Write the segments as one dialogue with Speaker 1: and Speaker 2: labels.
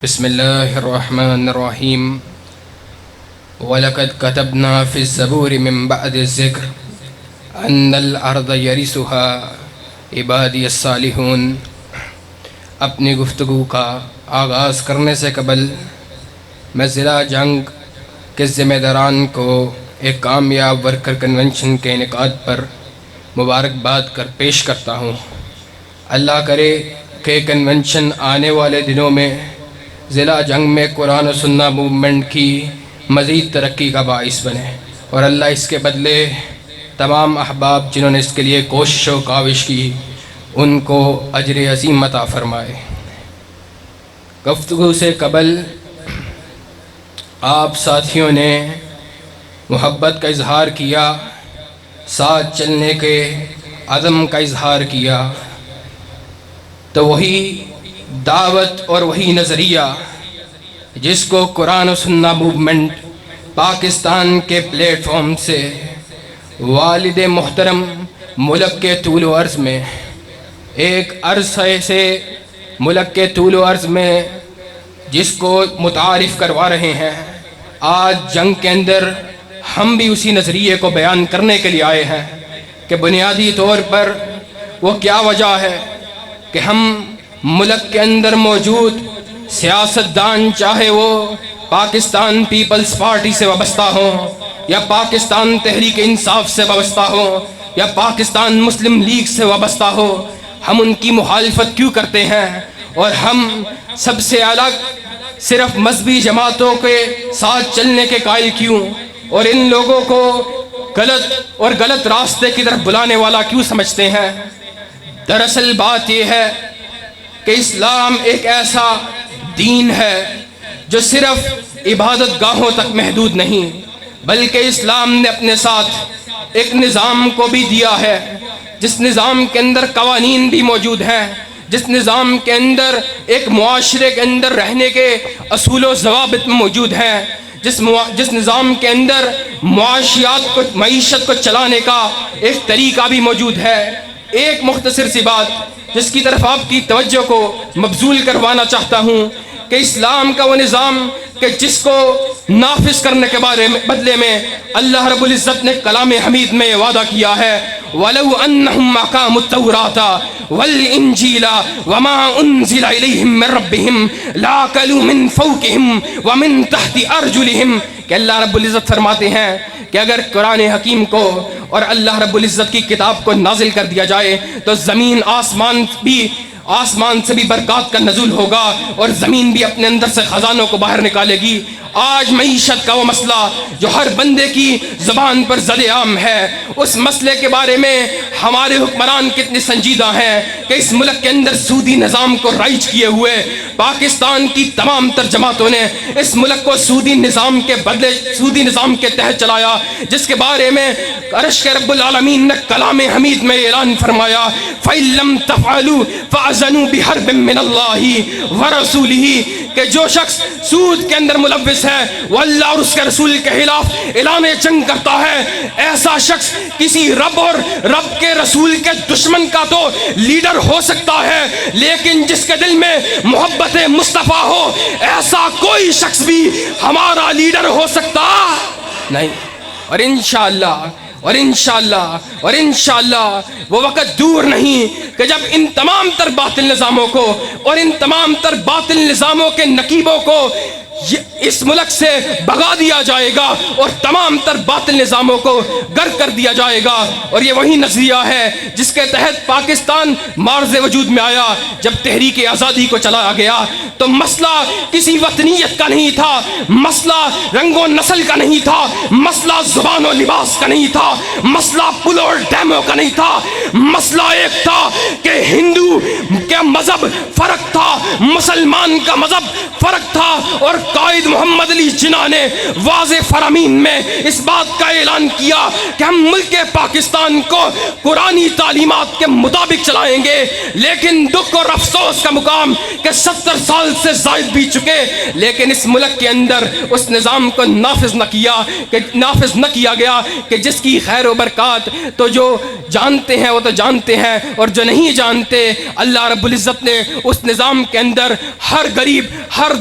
Speaker 1: بسم اللہ الرحمن الرحیم وَلَقَدْ كَتَبْنَا فِي الزَّبُورِ مِن بَعْدِ الذِّكْرِ أَنَّ الْأَرْضَ يَرِثُهَا عِبَادِيَ الصَّالِحُونَ۔ اپنی گفتگو کا آغاز کرنے سے قبل میں ضلع جنگ کے ذمہ داران کو ایک کامیاب ورکر کنونشن کے انعقاد پر مبارکباد کر پیش کرتا ہوں۔ اللہ کرے کہ کنونشن آنے والے دنوں میں ضلع جنگ میں قرآن و سنہ موومنٹ کی مزید ترقی کا باعث بنے، اور اللہ اس کے بدلے تمام احباب جنہوں نے اس کے لیے کوشش و کاوش کی ان کو اجر عظیم عطا فرمائے۔ گفتگو سے قبل آپ ساتھیوں نے محبت کا اظہار کیا، ساتھ چلنے کے عزم کا اظہار کیا، تو وہی دعوت اور وہی نظریہ جس کو قرآن و سنہ موومنٹ پاکستان کے پلیٹ فارم سے والد محترم ملک کے طول و عرض میں ایک عرصے سے ملک کے طول و عرض میں جس کو متعارف کروا رہے ہیں، آج جنگ کے اندر ہم بھی اسی نظریے کو بیان کرنے کے لیے آئے ہیں کہ بنیادی طور پر وہ کیا وجہ ہے کہ ہم ملک کے اندر موجود سیاستدان، چاہے وہ پاکستان پیپلز پارٹی سے وابستہ ہوں یا پاکستان تحریک انصاف سے وابستہ ہوں یا پاکستان مسلم لیگ سے وابستہ ہو، ہم ان کی مخالفت کیوں کرتے ہیں؟ اور ہم سب سے الگ صرف مذہبی جماعتوں کے ساتھ چلنے کے قائل کیوں، اور ان لوگوں کو غلط راستے کی طرف بلانے والا کیوں سمجھتے ہیں؟ دراصل بات یہ ہے کہ اسلام ایک ایسا دین ہے جو صرف عبادت گاہوں تک محدود نہیں، بلکہ اسلام نے اپنے ساتھ ایک نظام کو بھی دیا ہے، جس نظام کے اندر قوانین بھی موجود ہیں، جس نظام کے اندر ایک معاشرے کے اندر رہنے کے اصول و ضوابط موجود ہیں، جس نظام کے اندر معیشت کو چلانے کا ایک طریقہ بھی موجود ہے۔ ایک مختصر سی بات جس کی طرف آپ کی توجہ کو مبذول کروانا چاہتا ہوں کہ اسلام کا وہ نظام کہ جس کو نافذ کرنے کے بدلے میں اللہ رب العزت نے کلام حمید میں وعدہ کیا ہے، وَلَوْ أَنَّهُمْ أَقَامُوا التَّوْرَاةَ وَالْإِنْجِيلَ وَمَا أُنزِلَ إِلَيْهِمْ مِنْ رَبِّهِمْ لَأَكَلُوا مِنْ فَوْقِهِمْ وَمِنْ تَحْتِ أَرْجُلِهِمْ کہ اللہ رب العزت فرماتے ہیں کہ اگر قرآن حکیم کو اور اللہ رب العزت کی کتاب کو نازل کر دیا جائے تو زمین آسمان سے بھی برکات کا نزول ہوگا، اور زمین بھی اپنے اندر سے خزانوں کو باہر نکالے گی۔ آج معیشت کا وہ مسئلہ جو ہر بندے کی زبان پر زد عام ہے، اس مسئلے کے بارے میں ہمارے حکمران کتنے سنجیدہ ہیں کہ اس ملک کے اندر سودی نظام کو رائج کیے ہوئے پاکستان کی تمام تر جماعتوں نے اس ملک کو سودی نظام کے تحت چلایا، جس کے بارے میں عرش کے رب العالمین نے کلام حمید میں اعلان فرمایا، فَإِن لَّمْ تَفْعَلُوا فَأَذَنُوا بِحَرْبٍ مِّنَ اللَّهِ وَرَسُولِهِ کہ جو شخص سود کے اندر ملوث ہے وہ اللہ اور اس کے رسول کے خلاف اعلان جنگ کرتا ہے۔ ایسا شخص کسی رب اور رب کے رسول کے دشمن کا تو لیڈر ہو سکتا ہے، لیکن جس کے دل میں محبت مصطفیٰ ہو ایسا کوئی شخص بھی ہمارا لیڈر ہو سکتا نہیں۔ اور انشاءاللہ وہ وقت دور نہیں کہ جب ان تمام تر باطل نظاموں کو اور ان تمام تر باطل نظاموں کے نقیبوں کو اس ملک سے بھگا دیا جائے گا اور تمام تر باطل نظاموں کو غرق کر دیا جائے گا۔ اور یہ وہی نظریہ ہے جس کے تحت پاکستان معرض وجود میں آیا۔ جب تحریک آزادی کو چلایا گیا تو مسئلہ کسی وطنیت کا نہیں تھا، مسئلہ رنگ و نسل کا نہیں تھا، مسئلہ زبان و لباس کا نہیں تھا، مسئلہ پل اور ڈیموں کا نہیں تھا، مسئلہ ایک تھا کہ ہندو کا مذہب فرق تھا، مسلمان کا مذہب فرق تھا، اور قائد محمد علی جناح نے واضح فرامین میں اس بات کا اعلان کیا کہ ہم ملک پاکستان کو قرآنی تعلیمات کے مطابق چلائیں گے، لیکن دکھ اور افسوس کا مقام کہ 70 سال سے زائد بھی چکے، لیکن اس ملک کے اندر اس نظام کو نافذ نہ کیا گیا کہ جس کی خیر و برکات تو جو جانتے ہیں وہ تو جانتے ہیں، اور جو نہیں جانتے اللہ رب العزت نے اس نظام کے اندر ہر غریب، ہر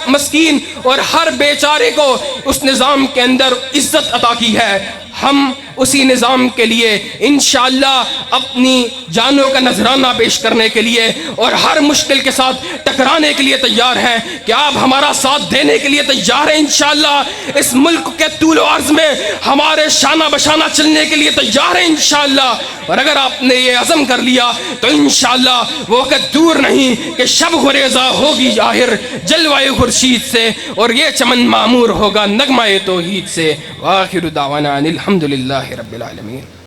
Speaker 1: مسکین اور ہر بیچارے کو اس نظام کے اندر عزت عطا کی ہے۔ ہم اسی نظام کے لیے انشاءاللہ اپنی جانوں کا نذرانہ پیش کرنے کے لیے اور ہر مشکل کے ساتھ ٹکرانے کے لیے تیار ہیں۔ کہ آپ ہمارا ساتھ دینے کے لیے تیار ہیں انشاءاللہ؟ اس ملک کے طول و عرض میں ہمارے شانہ بشانہ چلنے کے لیے تیار ہیں انشاءاللہ؟ اور اگر آپ نے یہ عزم کر لیا تو انشاءاللہ وہ وقت دور نہیں کہ شب گریزہ ہوگی ظاہر جلوہ خورشید سے، اور یہ چمن معمور ہوگا نغمہ توحید سے۔ وآخر دعوانا الحمدللہ رب العالمین۔